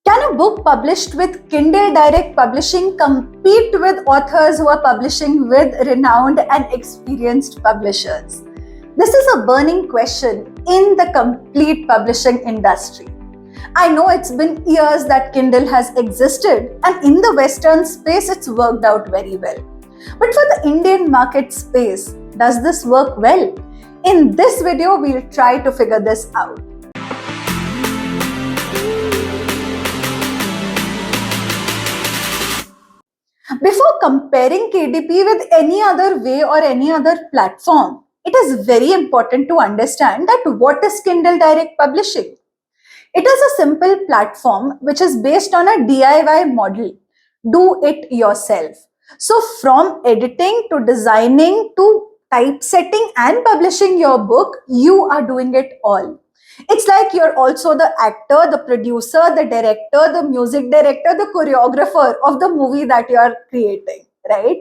Can a book published with Kindle Direct Publishing compete with authors who are publishing with renowned and experienced publishers? This is a burning question in the complete publishing industry. I know it's been years that Kindle has existed, and in the Western space, it's worked out very well. But for the Indian market space, does this work well? In this video, we'll try to figure this out. Before comparing KDP with any other way or any other platform, it is very important to understand that what is Kindle Direct Publishing? It is a simple platform which is based on a DIY model. Do it yourself. So from editing to designing to typesetting and publishing your book, you are doing it all. It's like you're also the actor, the producer, the director, the music director, the choreographer of the movie that you're creating, right?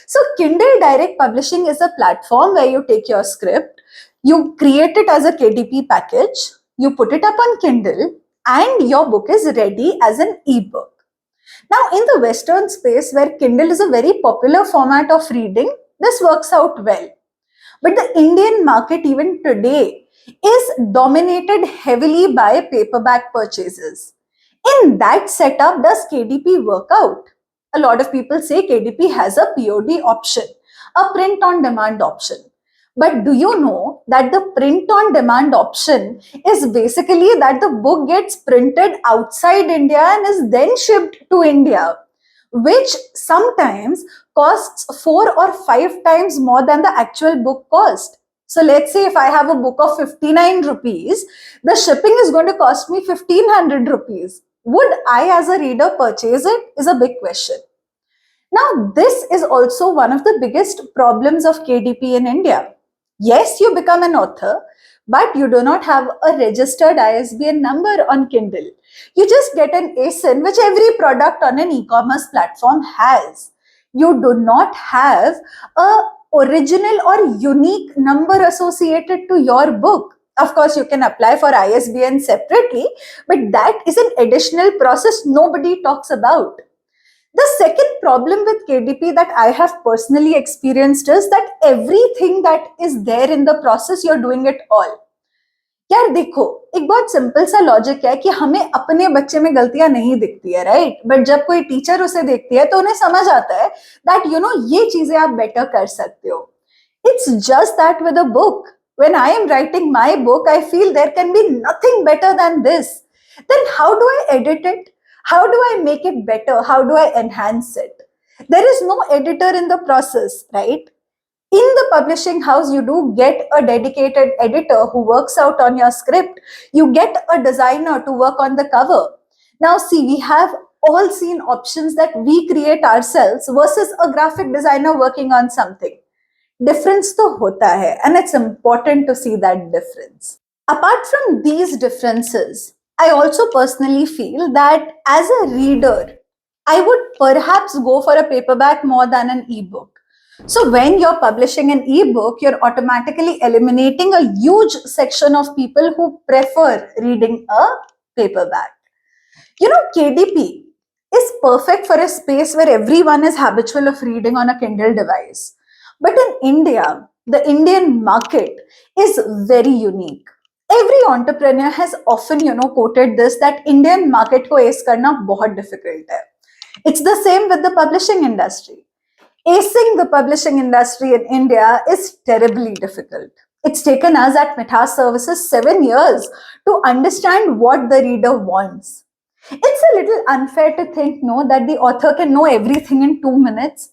So Kindle Direct Publishing is a platform where you take your script, you create it as a KDP package, you put it up on Kindle, and your book is ready as an ebook. Now, in the Western space where Kindle is a very popular format of reading, this works out well. But the Indian market, even today, is dominated heavily by paperback purchases. In that setup, does KDP work out? A lot of people say KDP has a POD option, a print on demand option. But do you know that the print on demand option is basically that the book gets printed outside India and is then shipped to India, which sometimes costs 4 or 5 times more than the actual book cost. So let's say if I have a book of 59 rupees, the shipping is going to cost me 1500 rupees. Would I as a reader purchase it? Is a big question. Now, this is also one of the biggest problems of KDP in India. Yes, you become an author, but you do not have a registered ISBN number on Kindle. You just get an ASIN, which every product on an e-commerce platform has. You do not have a original or unique number associated to your book. Of course, you can apply for ISBN separately, but that is an additional process nobody talks about. The second problem with KDP that I have personally experienced is that everything that is there in the process, you're doing it all. यार देखो, एक बहुत simple सा logic है कि हमें अपने बच्चे में गलतियां नहीं दिखती है, राइट? बट जब कोई टीचर उसे देखती है तो उन्हें समझ आता है दैट ये चीजें आप बेटर कर सकते हो. It's just that with a book. When I am writing my book, I feel there can be nothing better than this. Then how do I edit it? How do I make it better? How do I enhance it? There is no editor in the process, right? In the publishing house, you do get a dedicated editor who works out on your script. You get a designer to work on the cover. Now, see, we have all seen options that we create ourselves versus a graphic designer working on something. Difference to hota hai, and it's important to see that difference. Apart from these differences, I also personally feel that as a reader, I would perhaps go for a paperback more than an ebook. So when you're publishing an ebook, you're automatically eliminating a huge section of people who prefer reading a paperback. KDP is perfect for a space where everyone is habitual of reading on a Kindle device. But in India, the Indian market is very unique. Every entrepreneur has often, quoted this, that Indian market ko ace karna bahut difficult hai. It's the same with the publishing industry. Acing the publishing industry in India is terribly difficult. It's taken us at Mithaas Services 7 years to understand what the reader wants. It's a little unfair to think, that the author can know everything in 2 minutes.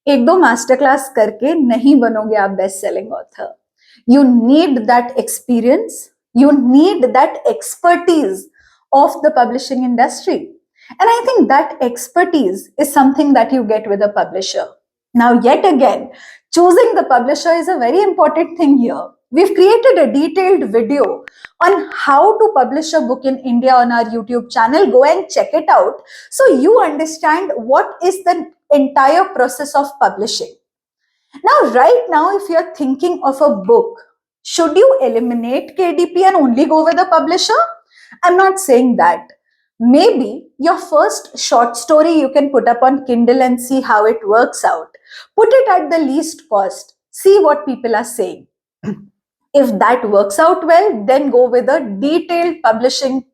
एक दो master class करके नहीं बनोगे आप best selling author. You need that experience. You need that expertise of the publishing industry. And I think that expertise is something that you get with a publisher. Now, yet again, choosing the publisher is a very important thing here. We've created a detailed video on how to publish a book in India on our YouTube channel. Go and check it out so you understand what is the entire process of publishing. Now, right now, if you're thinking of a book, should you eliminate KDP and only go with a publisher? I'm not saying that. Maybe your first short story you can put up on Kindle and see how it works out. Put it at the least cost. See what people are saying. If that works out well, then go with a detailed publishing,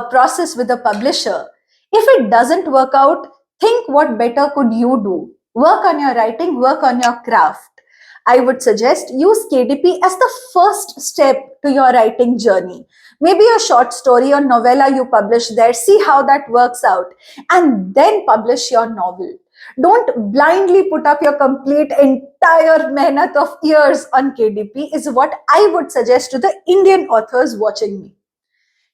process with a publisher. If it doesn't work out, think what better could you do. Work on your writing, work on your craft. I would suggest use KDP as the first step to your writing journey. Maybe a short story or novella you publish there, see how that works out, and then publish your novel. Don't blindly put up your complete entire mehnat of years on KDP, is what I would suggest to the Indian authors watching me.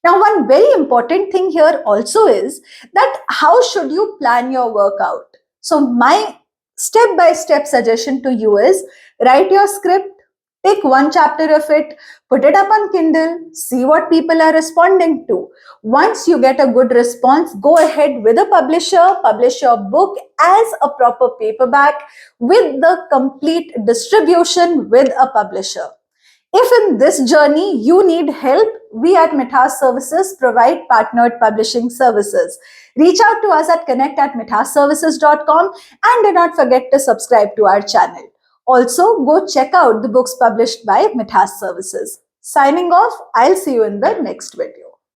Now, one very important thing here also is that how should you plan your work out? So, my step by step suggestion to you is write your script, take one chapter of it, put it up on Kindle, see what people are responding to. Once you get a good response, go ahead with a publisher, publish your book as a proper paperback with the complete distribution with a publisher. If in this journey you need help, we at Mithaas Services provide partnered publishing services. Reach out to us at connect@mithaasservices.com and do not forget to subscribe to our channel. Also, go check out the books published by Mithaas Services. Signing off, I'll see you in the next video.